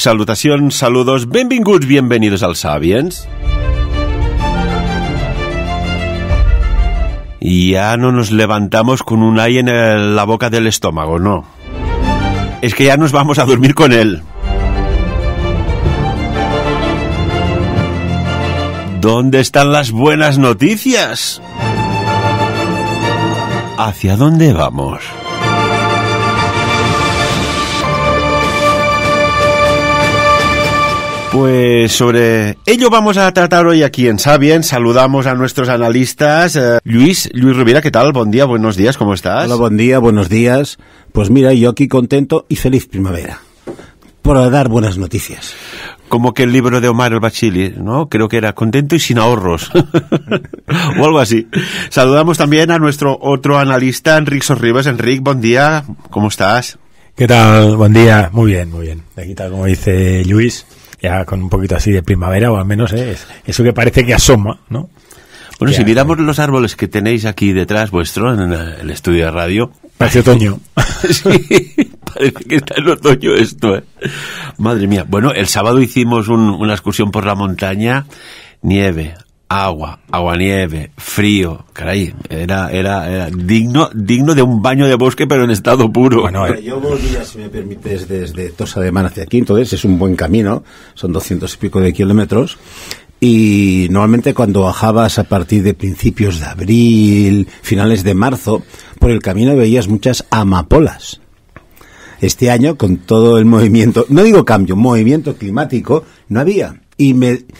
salutacions, saludos, benvinguts, bienvenidos al Sapiens. Y ya no nos levantamos con un ay en la boca del estómago, no. Es que ya nos vamos a dormir con él. ¿Dónde están las buenas noticias? ¿Hacia dónde vamos? Pues sobre ello vamos a tratar hoy aquí en Sapiens. Saludamos a nuestros analistas. Luis Rovira, ¿qué tal? Buen día, buenos días, ¿cómo estás? Hola, buen día, buenos días. Pues mira, yo aquí contento y feliz primavera. Por dar buenas noticias. Como que el libro de Omar el Bachili, ¿no? Creo que era contento y sin ahorros. O algo así. Saludamos también a nuestro otro analista, Enric Sorribes. Enric, buen día, ¿cómo estás? ¿Qué tal? Buen día, muy bien, muy bien. Aquí tal como dice Luis, ya con un poquito así de primavera, o al menos es eso que parece que asoma, ¿no? Bueno, ya, si miramos los árboles que tenéis aquí detrás vuestro, en el estudio de radio... Parece otoño. Sí, parece que está en otoño esto, ¿eh? Madre mía. Bueno, el sábado hicimos una excursión por la montaña, nieve, agua-nieve, frío, caray, era digno de un baño de bosque, pero en estado puro. Bueno, yo volví, si me permites, desde Tossa de Mar hacia aquí, entonces es un buen camino, son 200 y pico de kilómetros, y normalmente cuando bajabas a partir de principios de abril, finales de marzo, por el camino veías muchas amapolas. Este año, con todo el movimiento, no digo cambio, movimiento climático, no había. Y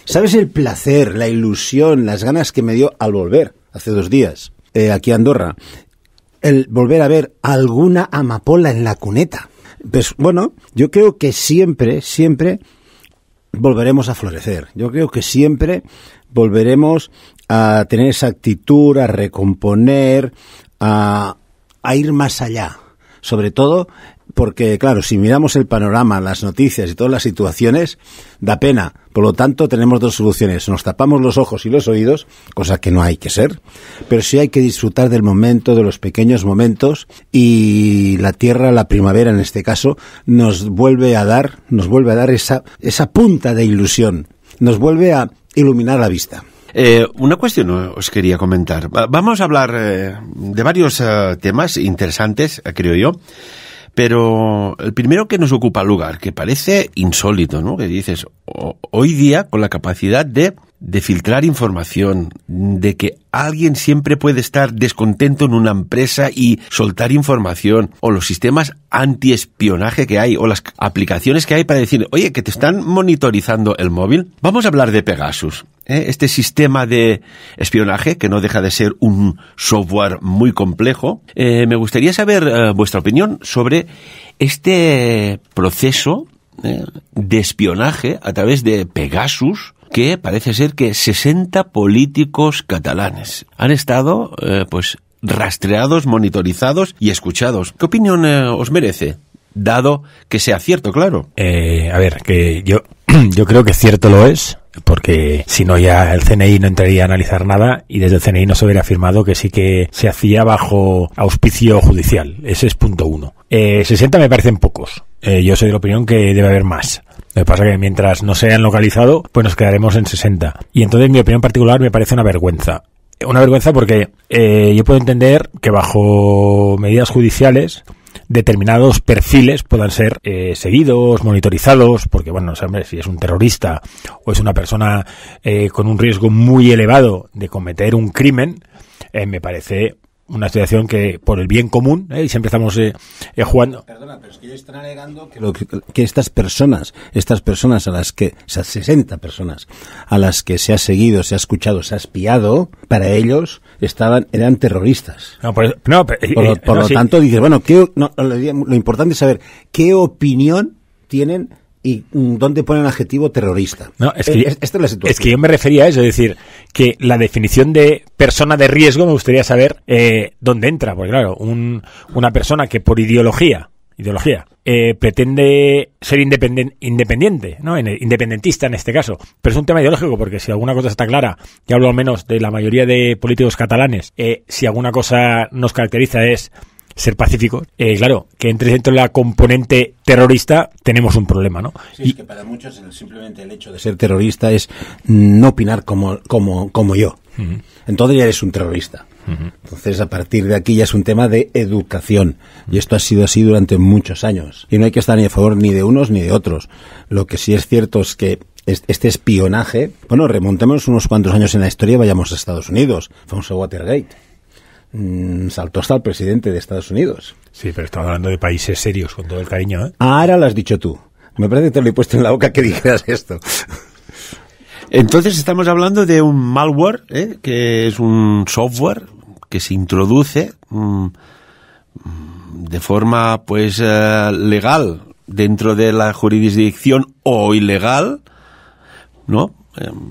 ¿sabes el placer, la ilusión, las ganas que me dio al volver hace 2 días aquí a Andorra? El volver a ver alguna amapola en la cuneta. Pues bueno, yo creo que siempre volveremos a florecer. Yo creo que siempre volveremos a tener esa actitud, a recomponer, a ir más allá. Sobre todo porque, claro, si miramos el panorama, las noticias y todas las situaciones, da pena. Por lo tanto, tenemos 2 soluciones. Nos tapamos los ojos y los oídos, cosa que no hay que ser, pero sí hay que disfrutar del momento, de los pequeños momentos, y la tierra, la primavera en este caso, nos vuelve a dar esa punta de ilusión, nos vuelve a iluminar la vista. Una cuestión os quería comentar. Vamos a hablar de varios temas interesantes, creo yo. Pero el primero que nos ocupa lugar, que parece insólito, ¿no? Que dices, hoy día, con la capacidad de filtrar información, de que alguien siempre puede estar descontento en una empresa y soltar información, o los sistemas antiespionaje que hay, o las aplicaciones que hay para decir, oye, que te están monitorizando el móvil. Vamos a hablar de Pegasus, este sistema de espionaje, que no deja de ser un software muy complejo. Me gustaría saber vuestra opinión sobre este proceso de espionaje a través de Pegasus, que parece ser que 60 políticos catalanes han estado, rastreados, monitorizados y escuchados. ¿Qué opinión os merece? Dado que sea cierto, claro. A ver, que yo creo que cierto lo es, porque si no ya el CNI no entraría a analizar nada, y desde el CNI no se hubiera afirmado que sí que se hacía bajo auspicio judicial. Ese es punto 1. 60 me parecen pocos. Yo soy de la opinión que debe haber más. Lo que pasa es que mientras no se hayan localizado, pues nos quedaremos en 60. Y entonces mi opinión particular me parece una vergüenza. Una vergüenza porque yo puedo entender que bajo medidas judiciales determinados perfiles puedan ser seguidos, monitorizados, porque bueno, no sé, hombre, si es un terrorista o es una persona con un riesgo muy elevado de cometer un crimen, me parece una situación que por el bien común, y siempre estamos jugando. Perdona, pero es que ellos están alegando que estas personas a las que, o sea, 60 personas a las que se ha seguido, se ha escuchado, se ha espiado, para ellos eran terroristas. Por lo tanto, dices, bueno, lo importante es saber qué opinión tienen y dónde ponen el adjetivo terrorista. No, esta es la situación. Es que yo me refería a eso, es decir, que la definición de persona de riesgo me gustaría saber dónde entra, porque claro, una persona que por ideología pretende ser independiente, ¿no? Independentista en este caso, pero es un tema ideológico, porque si alguna cosa está clara, y hablo al menos de la mayoría de políticos catalanes, si alguna cosa nos caracteriza es ser pacíficos, claro, que entre dentro de la componente terrorista tenemos un problema, ¿no? Sí, es que para muchos simplemente el hecho de ser terrorista es no opinar como yo. Uh-huh. Entonces ya eres un terrorista. Uh-huh. Entonces, a partir de aquí ya es un tema de educación. Y esto ha sido así durante muchos años. Y no hay que estar ni a favor ni de unos ni de otros. Lo que sí es cierto es que este espionaje, bueno, remontémonos unos cuantos años en la historia, vayamos a Estados Unidos, famoso Watergate. Saltó hasta el presidente de Estados Unidos. Sí, pero estamos hablando de países serios, con todo el cariño, ¿eh? Ahora lo has dicho tú. Me parece que te lo he puesto en la boca que dijeras esto. Entonces estamos hablando de un malware, que es un software que se introduce de forma pues legal dentro de la jurisdicción o ilegal, ¿no?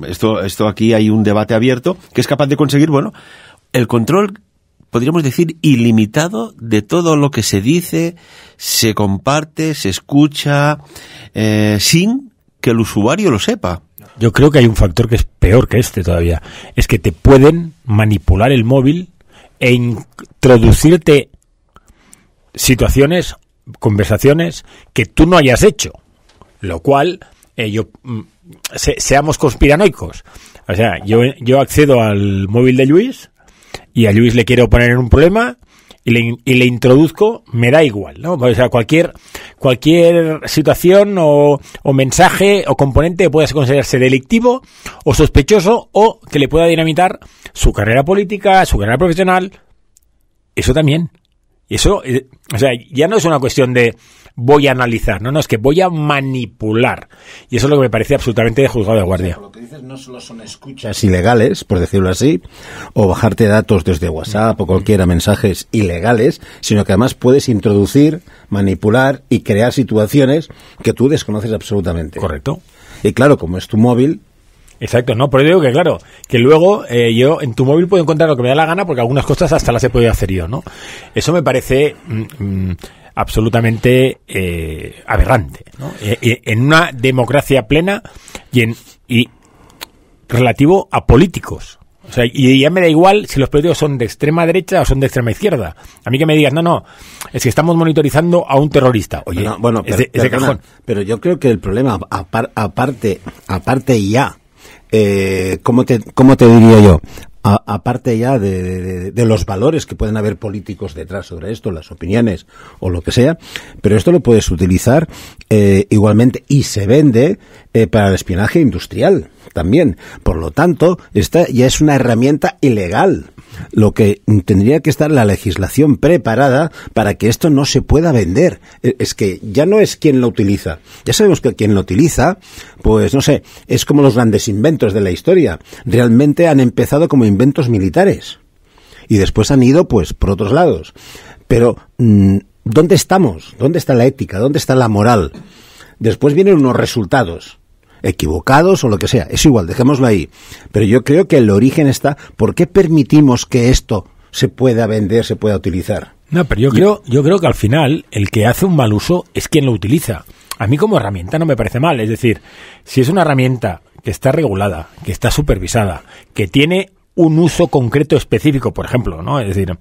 Esto aquí hay un debate abierto, que es capaz de conseguir, bueno, el control, podríamos decir, ilimitado de todo lo que se dice, se comparte, se escucha, sin que el usuario lo sepa. Yo creo que hay un factor que es peor que este todavía. Es que te pueden manipular el móvil e introducirte situaciones, conversaciones que tú no hayas hecho. Lo cual, seamos conspiranoicos. O sea, yo accedo al móvil de Luis y a Luis le quiero poner en un problema y le introduzco, me da igual, ¿no? O sea, cualquier situación o mensaje o componente que pueda considerarse delictivo o sospechoso o que le pueda dinamitar su carrera política, su carrera profesional, eso también. Eso, o sea, ya no es una cuestión de voy a analizar, no, es que voy a manipular. Y eso es lo que me parece absolutamente de juzgado de guardia. O sea, por lo que dices, no solo son escuchas ilegales, por decirlo así, o bajarte datos desde WhatsApp o cualquiera, mensajes ilegales, sino que además puedes introducir, manipular y crear situaciones que tú desconoces absolutamente. Correcto. Y claro, como es tu móvil... Exacto, no, por eso digo que claro, que luego yo en tu móvil puedo encontrar lo que me da la gana porque algunas cosas hasta las he podido hacer yo, ¿no? Eso me parece absolutamente aberrante, ¿no? En una democracia plena y relativo a políticos. O sea, y ya me da igual si los políticos son de extrema derecha o son de extrema izquierda. A mí que me digas, no, es que estamos monitorizando a un terrorista. Oye, bueno, es de cajón. Pero yo creo que el problema, aparte ya, ¿cómo te diría yo? Aparte ya de los valores que pueden haber políticos detrás sobre esto, las opiniones o lo que sea, pero esto lo puedes utilizar igualmente y se vende para el espionaje industrial también. Por lo tanto, esta ya es una herramienta ilegal. Lo que tendría que estar la legislación preparada para que esto no se pueda vender. Es que ya no es quien lo utiliza. Ya sabemos que quien lo utiliza, pues no sé, es como los grandes inventos de la historia. Realmente han empezado como inventos militares y después han ido pues por otros lados. Pero ¿dónde estamos? ¿Dónde está la ética? ¿Dónde está la moral? Después vienen unos resultados equivocados o lo que sea, es igual, dejémoslo ahí. Pero yo creo que el origen está, ¿por qué permitimos que esto se pueda vender, se pueda utilizar? No, pero yo creo que al final el que hace un mal uso es quien lo utiliza. A mí como herramienta no me parece mal, es decir, si es una herramienta que está regulada, que está supervisada, que tiene un uso concreto específico, por ejemplo, ¿no? Es decir,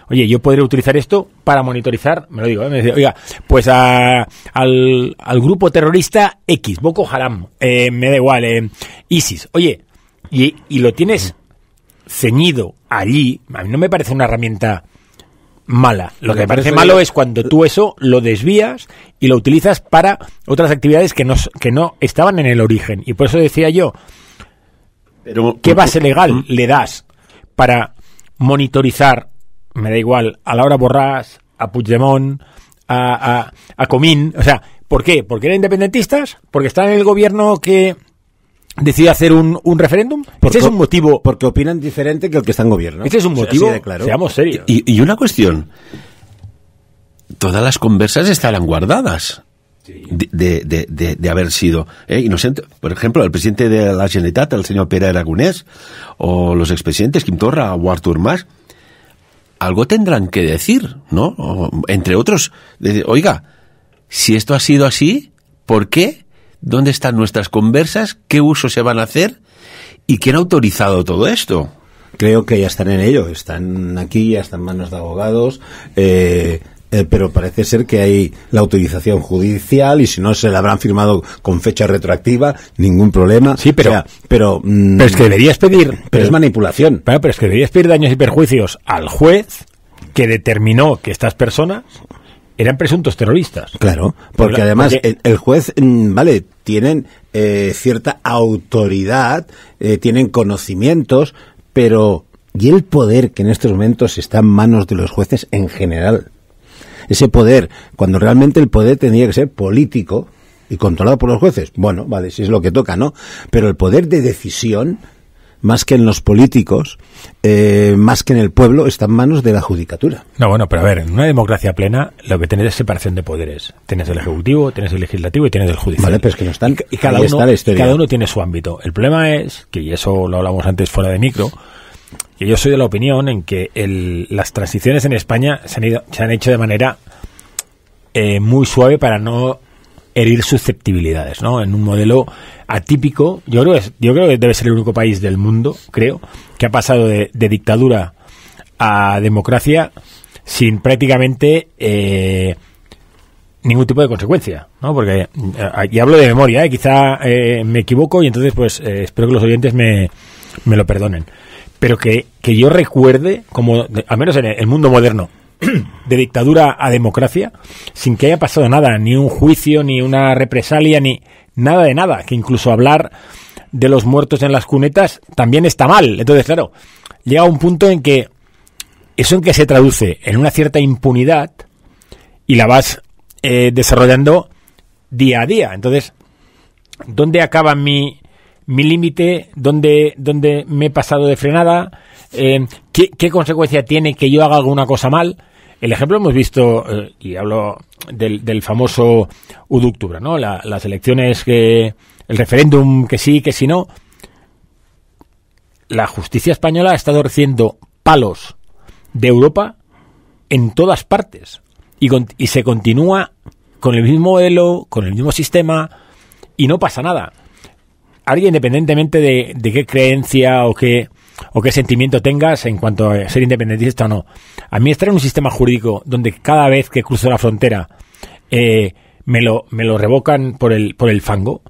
oye, yo podría utilizar esto para monitorizar, me lo digo, me dice, oiga, pues al grupo terrorista X, Boko Haram, me da igual, ISIS, oye, y lo tienes ceñido allí, a mí no me parece una herramienta mala. Lo que me parece malo es cuando tú eso lo desvías y lo utilizas para otras actividades que no estaban en el origen. Y por eso decía yo, pero ¿qué base legal le das para monitorizar, me da igual, a Laura Borràs, a Puigdemont, a Comín? O sea, ¿por qué? ¿Porque eran independentistas? ¿Porque están en el gobierno que decide hacer un referéndum? Ese es un motivo. Porque opinan diferente que el que está en gobierno. Ese es un motivo, claro. Seamos serios. Y una cuestión, todas las conversas estarán guardadas. Sí. De haber sido inocente. Por ejemplo, el presidente de la Generalitat, el señor Pere Aragonès, o los expresidentes Quim Torra o Artur Mas, algo tendrán que decir, ¿no? O, entre otros, oiga, si esto ha sido así, ¿por qué? ¿Dónde están nuestras conversas? ¿Qué uso se van a hacer? ¿Y quién ha autorizado todo esto? creo que ya están en ello, están aquí, ya están en manos de abogados, pero parece ser que hay la autorización judicial y si no se la habrán firmado con fecha retroactiva, ningún problema. Sí, pero, o sea, pero es que deberías pedir... Pero es manipulación. Pero es que deberías pedir daños y perjuicios al juez que determinó que estas personas eran presuntos terroristas. Claro, porque además el juez, vale, tienen cierta autoridad, tienen conocimientos, pero ¿y el poder que en estos momentos está en manos de los jueces en general? Ese poder, cuando realmente el poder tendría que ser político y controlado por los jueces. Bueno, vale, si es lo que toca, ¿no? Pero el poder de decisión, más que en los políticos, más que en el pueblo, está en manos de la judicatura. No, bueno, pero a ver, en una democracia plena lo que tenés es separación de poderes. Tienes el ejecutivo, tienes el legislativo y tienes el judicial. Vale, pero es que no están. Y cada uno tiene su ámbito. El problema es, que y eso lo hablamos antes fuera de micro, que yo soy de la opinión en que las transiciones en España se han hecho de manera muy suave para no herir susceptibilidades, ¿no? En un modelo atípico, yo creo que debe ser el único país del mundo, creo, que ha pasado de dictadura a democracia sin prácticamente ningún tipo de consecuencia, ¿no? Porque y hablo de memoria, quizá me equivoco y entonces pues espero que los oyentes me lo perdonen. Pero que yo recuerde, como al menos en el mundo moderno, de dictadura a democracia, sin que haya pasado nada, ni un juicio, ni una represalia, ni nada de nada, que incluso hablar de los muertos en las cunetas también está mal. Entonces, claro, llega un punto en que eso en que se traduce en una cierta impunidad y la vas desarrollando día a día. Entonces, ¿dónde acaba mi límite? ¿Dónde me he pasado de frenada? ¿Qué consecuencia tiene que yo haga alguna cosa mal? El ejemplo hemos visto, y hablo del famoso 1 de octubre, ¿no? Las elecciones, el referéndum que sí, que si no. La justicia española ha estado recibiendo palos de Europa en todas partes. Y se continúa con el mismo modelo, con el mismo sistema, y no pasa nada. Alguien, independientemente de qué creencia o qué sentimiento tengas en cuanto a ser independentista o no, a mí estar en un sistema jurídico donde cada vez que cruzo la frontera me lo revocan por el fango,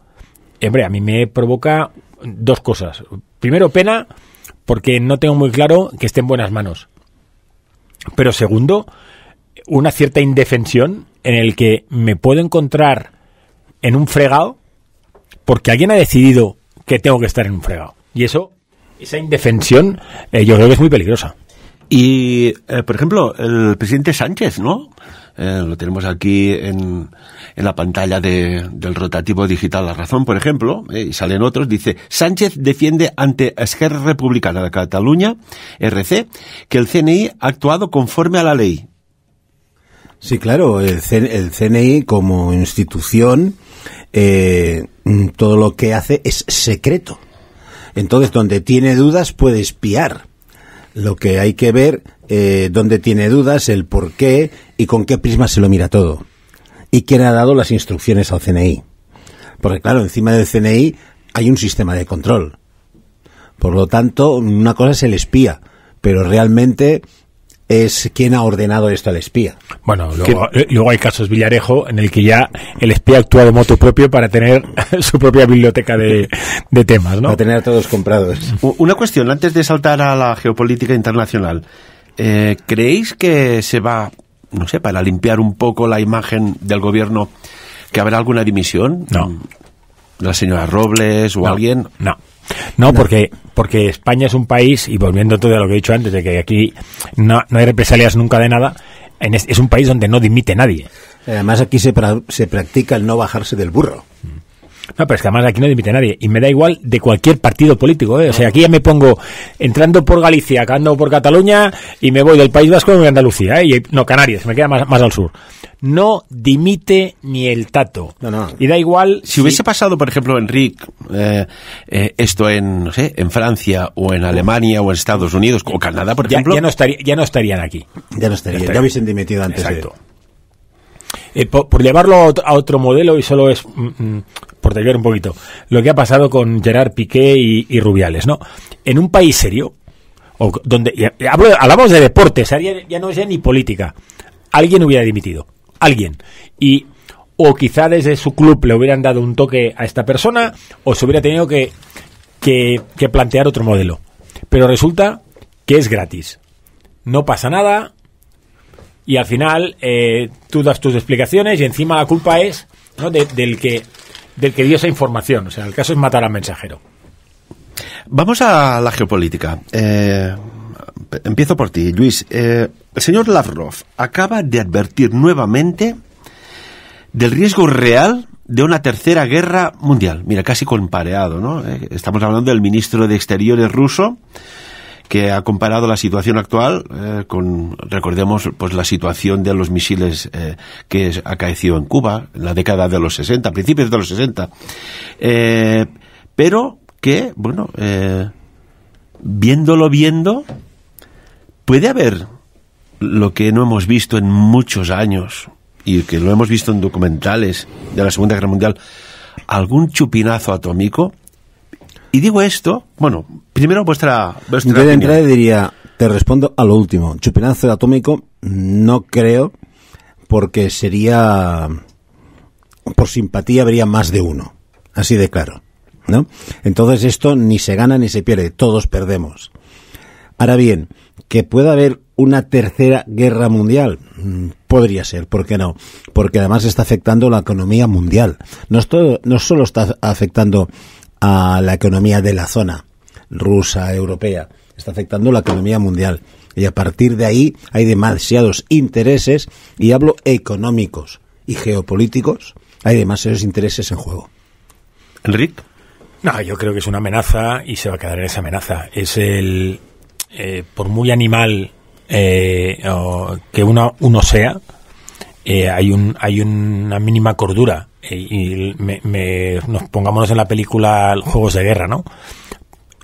hombre, a mí me provoca dos cosas. Primero, pena, porque no tengo muy claro que esté en buenas manos. Pero segundo, una cierta indefensión en el que me puedo encontrar en un fregado porque alguien ha decidido que tengo que estar en un fregado. Y esa indefensión, yo creo que es muy peligrosa. Y, por ejemplo, el presidente Sánchez, ¿no? Lo tenemos aquí en la pantalla del rotativo digital La Razón, por ejemplo, y salen otros, dice: Sánchez defiende ante Esquerra Republicana de Cataluña, RC, que el CNI ha actuado conforme a la ley. Sí, claro, el CNI como institución, todo lo que hace es secreto. Entonces, donde tiene dudas puede espiar. Lo que hay que ver, dónde tiene dudas, el por qué y con qué prisma se lo mira todo. Y quién ha dado las instrucciones al CNI. Porque claro, encima del CNI hay un sistema de control. Por lo tanto, una cosa es el espía, pero realmente es quien ha ordenado esto al espía. Bueno, luego hay casos Villarejo en el que ya el espía actúa de motu propio para tener su propia biblioteca de temas, ¿no? Para tener a todos comprados. Una cuestión, antes de saltar a la geopolítica internacional. ¿Creéis que se va, no sé, para limpiar un poco la imagen del gobierno, que habrá alguna dimisión? No. ¿La señora Robles o alguien? No, porque España es un país, y volviendo a todo lo que he dicho antes, de que aquí no hay represalias nunca de nada, es un país donde no dimite nadie. Además aquí se practica el no bajarse del burro. No, pero es que además aquí no dimite nadie. Y me da igual de cualquier partido político, ¿eh? O sea, aquí ya me pongo entrando por Galicia, acabando por Cataluña, y me voy del País Vasco a Andalucía, ¿eh? No, Canarias, me queda más al sur. No dimite ni el tato. No. Y da igual... Si hubiese pasado, por ejemplo, Enrique, esto en Francia, o en Alemania, o en Estados Unidos, o Canadá, por ejemplo... Ya no estarían aquí. Ya hubiesen dimitido antes. Exacto. Por llevarlo a otro modelo, y solo es por desviar un poquito, lo que ha pasado con Gerard Piqué y Rubiales, ¿no? En un país serio, o donde hablamos de deportes, ya no es ni política, alguien hubiera dimitido, alguien, o quizá desde su club le hubieran dado un toque a esta persona, o se hubiera tenido que plantear otro modelo. Pero resulta que es gratis, no pasa nada, y al final tú das tus explicaciones y encima la culpa es, ¿no?, del que dio esa información. O sea, el caso es matar al mensajero. Vamos a la geopolítica. Empiezo por ti, Luis. El señor Lavrov acaba de advertir nuevamente del riesgo real de una tercera guerra mundial. Mira, casi compareado, ¿no? Estamos hablando del ministro de Exteriores ruso, que ha comparado la situación actual con, recordemos, pues la situación de los misiles que acaeció en Cuba en la década de los 60, principios de los 60. Pero que, bueno, viendo, puede haber lo que no hemos visto en muchos años, y que lo hemos visto en documentales de la Segunda Guerra Mundial, algún chupinazo atómico. Y digo esto, bueno, primero vuestra Yo de entrada diría, te respondo a lo último. Chupinazo atómico no creo, porque sería, por simpatía habría más de uno, así de claro, ¿no? Entonces esto ni se gana ni se pierde, todos perdemos. Ahora bien, que pueda haber una tercera guerra mundial, podría ser, ¿por qué no? Porque además está afectando la economía mundial. No solo está afectando a la economía de la zona rusa, europea, está afectando la economía mundial. Y a partir de ahí hay demasiados intereses, y hablo económicos y geopolíticos, hay demasiados intereses en juego. Enrique. No, yo creo que es una amenaza y se va a quedar en esa amenaza. Es por muy animal que uno sea, hay una mínima cordura, nos pongámonos en la película Juegos de Guerra, ¿no?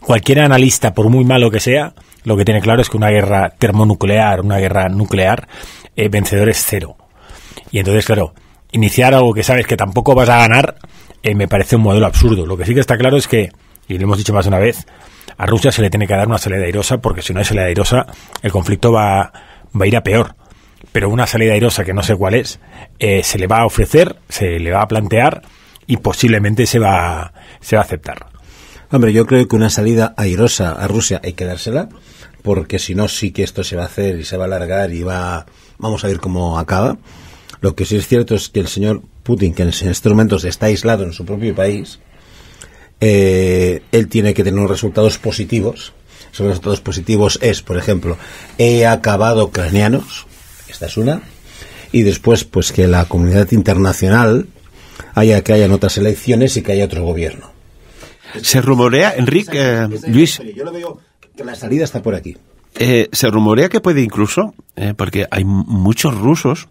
Cualquier analista, por muy malo que sea, lo que tiene claro es que una guerra termonuclear, una guerra nuclear, vencedor es cero. Y entonces, claro, iniciar algo que sabes que tampoco vas a ganar, me parece un modelo absurdo. Lo que sí que está claro es que, y lo hemos dicho más de una vez, a Rusia se le tiene que dar una salida airosa, porque si no hay salida airosa, el conflicto va a ir a peor. Pero una salida airosa que no sé cuál es, se le va a ofrecer, se le va a plantear, y posiblemente se va a aceptar. Hombre, yo creo que una salida airosa a Rusia hay que dársela, porque si no, sí que esto se va a hacer y se va a alargar y vamos a ver cómo acaba. Lo que sí es cierto es que el señor Putin, que en estos momentos está aislado en su propio país, él tiene que tener unos resultados positivos. Esos resultados positivos es, por ejemplo, he acabado ucranianos, esta es una, y después pues que la comunidad internacional que hayan otras elecciones y que haya otro gobierno. Se rumorea, Enrique, Luis, yo lo veo que la salida está por aquí. Se rumorea que puede incluso, porque hay muchos rusos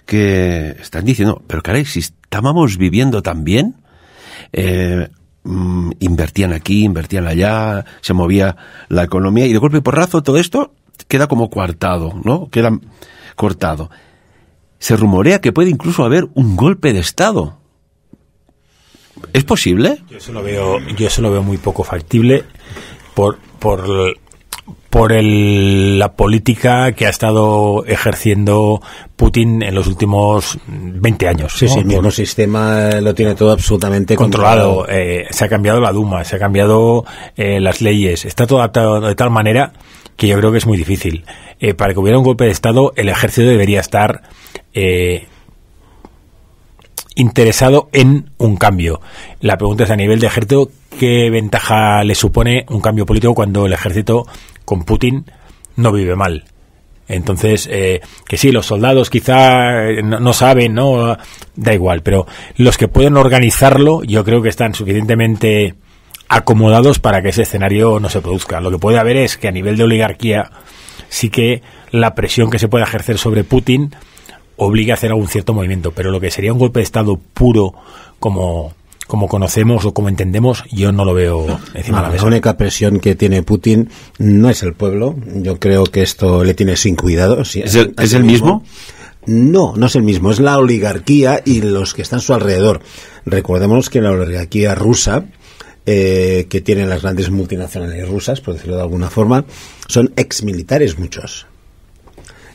que están diciendo, pero caray, si estábamos viviendo tan bien, invertían aquí, invertían allá, se movía la economía, y de golpe y porrazo todo esto queda como coartado, ¿no? Queda cortado. Se rumorea que puede incluso haber un golpe de Estado. ¿Es posible? Yo eso lo veo muy poco factible por la política que ha estado ejerciendo Putin en los últimos 20 años. Sí, ¿no? Sí, el mismo sistema lo tiene todo absolutamente controlado. Se ha cambiado la Duma, se ha cambiado las leyes, está todo adaptado de tal manera que yo creo que es muy difícil. Para que hubiera un golpe de Estado, el ejército debería estar interesado en un cambio. La pregunta es, a nivel de ejército, ¿qué ventaja le supone un cambio político cuando el ejército con Putin no vive mal? Entonces, que sí, los soldados quizá no saben, no, da igual, pero los que pueden organizarlo, yo creo que están suficientemente acomodados para que ese escenario no se produzca. Lo que puede haber es que a nivel de oligarquía sí que la presión que se pueda ejercer sobre Putin obliga a hacer algún cierto movimiento, pero lo que sería un golpe de Estado puro como conocemos o como entendemos, yo no lo veo encima de la mesa. La única presión que tiene Putin no es el pueblo. Yo creo que esto le tiene sin cuidado. ¿Sí? ¿Es el mismo? No es el mismo. Es la oligarquía y los que están a su alrededor. Recordemos que la oligarquía rusa que tienen las grandes multinacionales rusas, por decirlo de alguna forma, son exmilitares muchos.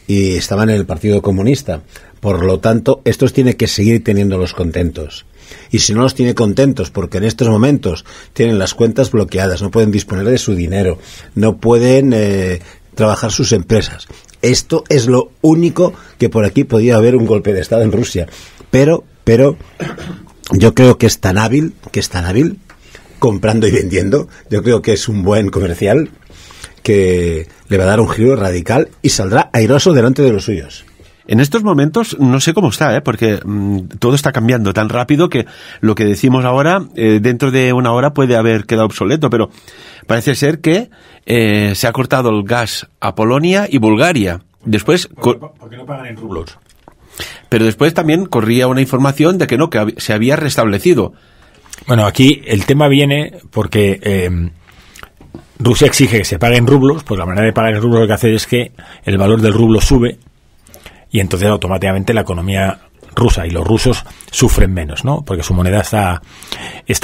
Y estaban en el Partido Comunista. Por lo tanto, estos tienen que seguir teniéndolos contentos. Y si no los tiene contentos, porque en estos momentos tienen las cuentas bloqueadas, no pueden disponer de su dinero, no pueden trabajar sus empresas. Esto es lo único que por aquí podía haber un golpe de Estado en Rusia. Pero yo creo que es tan hábil, comprando y vendiendo. Yo creo que es un buen comercial que le va a dar un giro radical y saldrá airoso delante de los suyos. En estos momentos no sé cómo está, porque todo está cambiando tan rápido que lo que decimos ahora, dentro de una hora puede haber quedado obsoleto, pero parece ser que se ha cortado el gas a Polonia y Bulgaria. Después, porque no pagan en rublos. Pero después también corría una información de que no, que se había restablecido. Bueno, aquí el tema viene porque Rusia exige que se pague en rublos, pues la manera de pagar en rublos lo que hace es que el valor del rublo sube y entonces automáticamente la economía rusa y los rusos sufren menos, ¿no? Porque su moneda está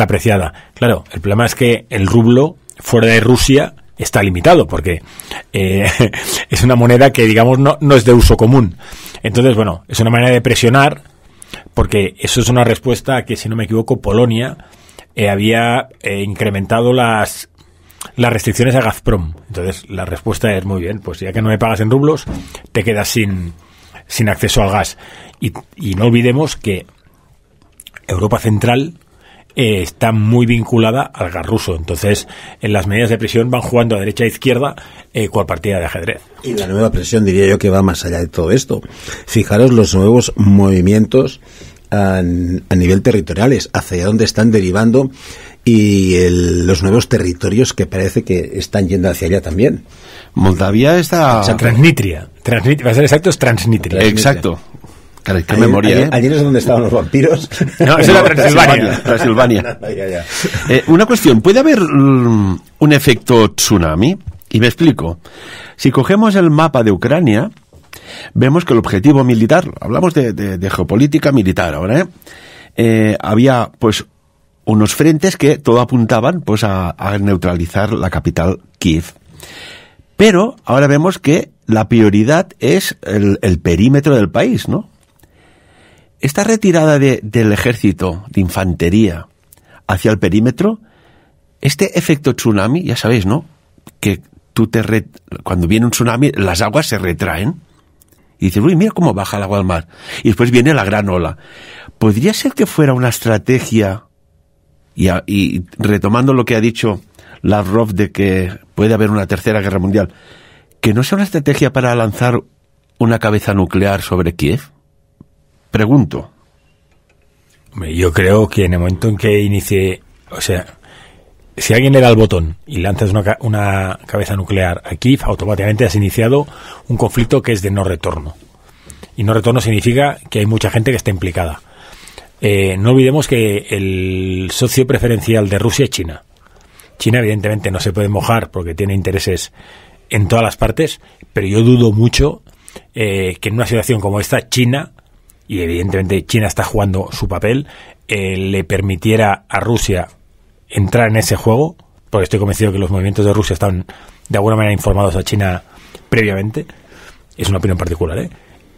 apreciada. Claro, el problema es que el rublo fuera de Rusia está limitado porque es una moneda que, digamos, no es de uso común. Entonces, bueno, es una manera de presionar porque eso es una respuesta a que, si no me equivoco, Polonia había incrementado las restricciones a Gazprom. Entonces, la respuesta es: muy bien, pues ya que no me pagas en rublos, te quedas sin acceso al gas. Y no olvidemos que Europa Central está muy vinculada al gas ruso. Entonces, en las medidas de presión van jugando a derecha e izquierda cual partida de ajedrez. Y la nueva presión, diría yo, que va más allá de todo esto. Fijaros los nuevos movimientos a nivel territoriales, hacia dónde están derivando, y los nuevos territorios que parece que están yendo hacia allá también. Moldavia está... Transnistria, para ser exactos, Transnistria. Exacto. Caray, qué memoria, Ayer es donde estaban los vampiros. No, eso era Transilvania. Transilvania. Ya. Una cuestión, ¿puede haber un efecto tsunami? Y me explico. Si cogemos el mapa de Ucrania, vemos que el objetivo militar, hablamos de geopolítica militar ahora, había pues unos frentes que todo apuntaban pues a neutralizar la capital, Kiev. Pero ahora vemos que la prioridad es el perímetro del país, ¿no? Esta retirada del ejército de infantería hacia el perímetro, este efecto tsunami, ya sabéis, ¿no? Que cuando viene un tsunami, las aguas se retraen. Y dices, uy, mira cómo baja el agua al mar. Y después viene la gran ola. ¿Podría ser que fuera una estrategia, y retomando lo que ha dicho Lavrov de que puede haber una tercera guerra mundial, que no sea una estrategia para lanzar una cabeza nuclear sobre Kiev? Pregunto. Yo creo que en el momento en que inicie, o sea, si alguien le da el botón y lanzas una cabeza nuclear a Kiev, automáticamente has iniciado un conflicto que es de no retorno. Y no retorno significa que hay mucha gente que está implicada. No olvidemos que el socio preferencial de Rusia es China. China, evidentemente, no se puede mojar porque tiene intereses en todas las partes, pero yo dudo mucho que en una situación como esta, China, y evidentemente China está jugando su papel, le permitiera a Rusia entrar en ese juego, porque estoy convencido que los movimientos de Rusia están de alguna manera informados a China previamente. Es una opinión particular,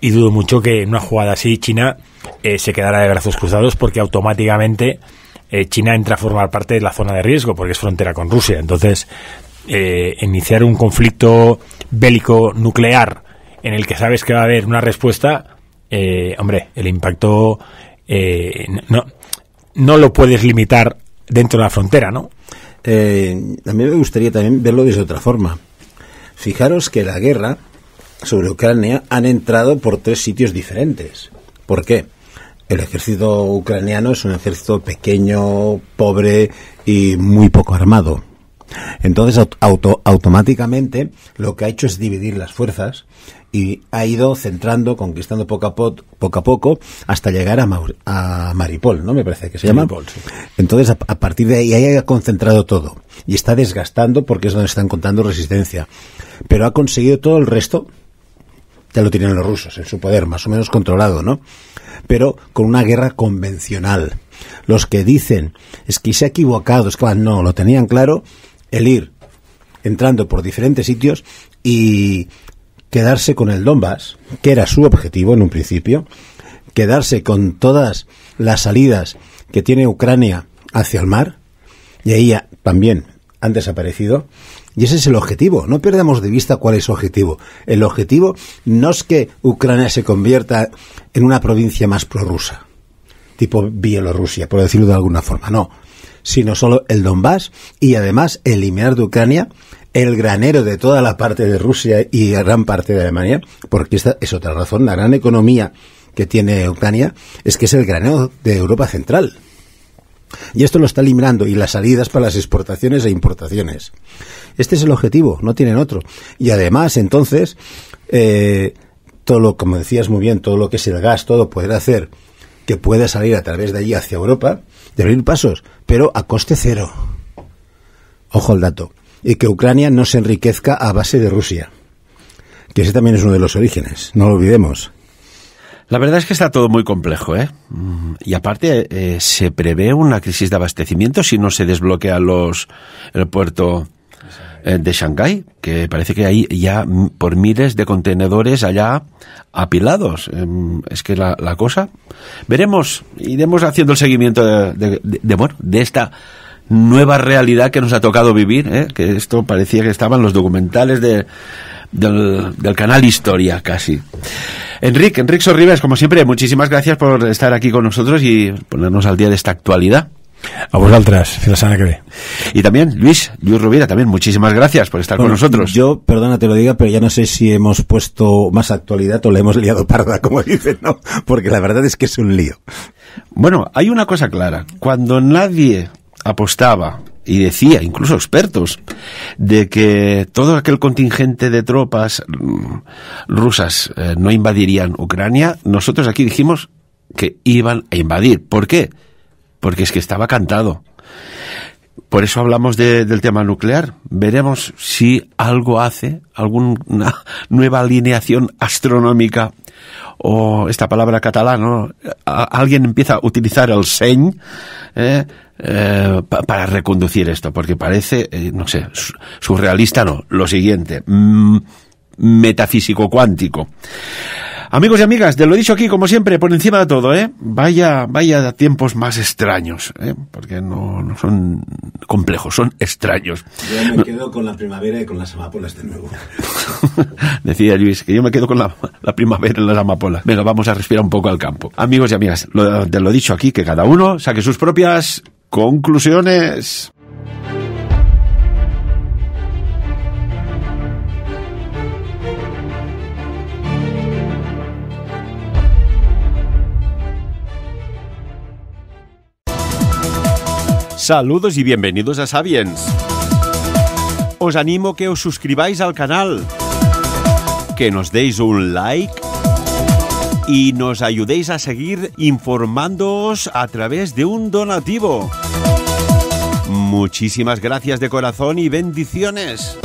y dudo mucho que en una jugada así China se quedara de brazos cruzados, porque automáticamente China entra a formar parte de la zona de riesgo porque es frontera con Rusia. Entonces, iniciar un conflicto bélico nuclear en el que sabes que va a haber una respuesta, hombre, el impacto no lo puedes limitar dentro de la frontera, ¿no? A mí me gustaría también verlo de otra forma. Fijaros que la guerra sobre Ucrania han entrado por 3 sitios diferentes. ¿Por qué? El ejército ucraniano es un ejército pequeño, pobre y muy poco armado. Entonces, automáticamente, lo que ha hecho es dividir las fuerzas y ha ido centrando, conquistando poco a poco, hasta llegar a Mariupol, ¿no? Me parece que se llama. Mariupol, sí. Entonces, a partir de ahí ha concentrado todo. Y está desgastando porque es donde están encontrando resistencia. Pero ha conseguido todo el resto, ya lo tienen los rusos en su poder, más o menos controlado, ¿no? Pero con una guerra convencional. Los que dicen, es que se ha equivocado, es que no, lo tenían claro, el ir entrando por diferentes sitios y quedarse con el Donbass, que era su objetivo en un principio, quedarse con todas las salidas que tiene Ucrania hacia el mar, y ahí también han desaparecido, y ese es el objetivo. No perdamos de vista cuál es su objetivo. El objetivo no es que Ucrania se convierta en una provincia más prorrusa, tipo Bielorrusia, por decirlo de alguna forma, no, sino solo el Donbass, y además eliminar de Ucrania el granero de toda la parte de Rusia y gran parte de Alemania, porque esta es otra razón. La gran economía que tiene Ucrania es que es el granero de Europa Central. Y esto lo está eliminando, y las salidas para las exportaciones e importaciones. Este es el objetivo, no tienen otro. Y además, entonces, todo lo, como decías muy bien, todo lo que es el gas, todo poder hacer que pueda salir a través de allí hacia Europa, de abrir pasos, pero a coste cero. Ojo al dato. Y que Ucrania no se enriquezca a base de Rusia, que ese también es uno de los orígenes, no lo olvidemos. La verdad es que está todo muy complejo, ¿eh? Y aparte, se prevé una crisis de abastecimiento si no se desbloquea el puerto de Shanghái, que parece que hay ya por miles de contenedores allá apilados. Es que la cosa... Veremos, iremos haciendo el seguimiento de esta nueva realidad que nos ha tocado vivir, ¿eh? Que esto parecía que estaban los documentales del canal Historia, casi. Enric Sorribes, como siempre, muchísimas gracias por estar aquí con nosotros y ponernos al día de esta actualidad. A vosotras, fins la setmana que ve. Y también, Luis Rovira, también muchísimas gracias por estar con nosotros. Yo, perdona, te lo diga, pero ya no sé si hemos puesto más actualidad o le hemos liado parda, como dicen, ¿no? Porque la verdad es que es un lío. Bueno, hay una cosa clara. Cuando nadie apostaba, y decía, incluso expertos, de que todo aquel contingente de tropas rusas no invadirían Ucrania, nosotros aquí dijimos que iban a invadir. ¿Por qué? Porque es que estaba cantado. Por eso hablamos del tema nuclear. Veremos si algo hace, alguna nueva alineación astronómica, o esta palabra catalana, ¿no? Alguien empieza a utilizar el seny, para reconducir esto, porque parece, no sé, surrealista no, lo siguiente, metafísico cuántico. Amigos y amigas, de lo dicho aquí, como siempre, por encima de todo, vaya tiempos más extraños, porque no son complejos, son extraños. Yo me quedo con la primavera y con las amapolas de nuevo. Decía Luis, que yo me quedo con la primavera en las amapolas. Venga, vamos a respirar un poco al campo. Amigos y amigas, de lo dicho aquí, que cada uno saque sus propias conclusiones. Saludos y bienvenidos a Sapiens. Os animo que os suscribáis al canal, que nos deis un like y nos ayudéis a seguir informándoos a través de un donativo. Muchísimas gracias de corazón y bendiciones.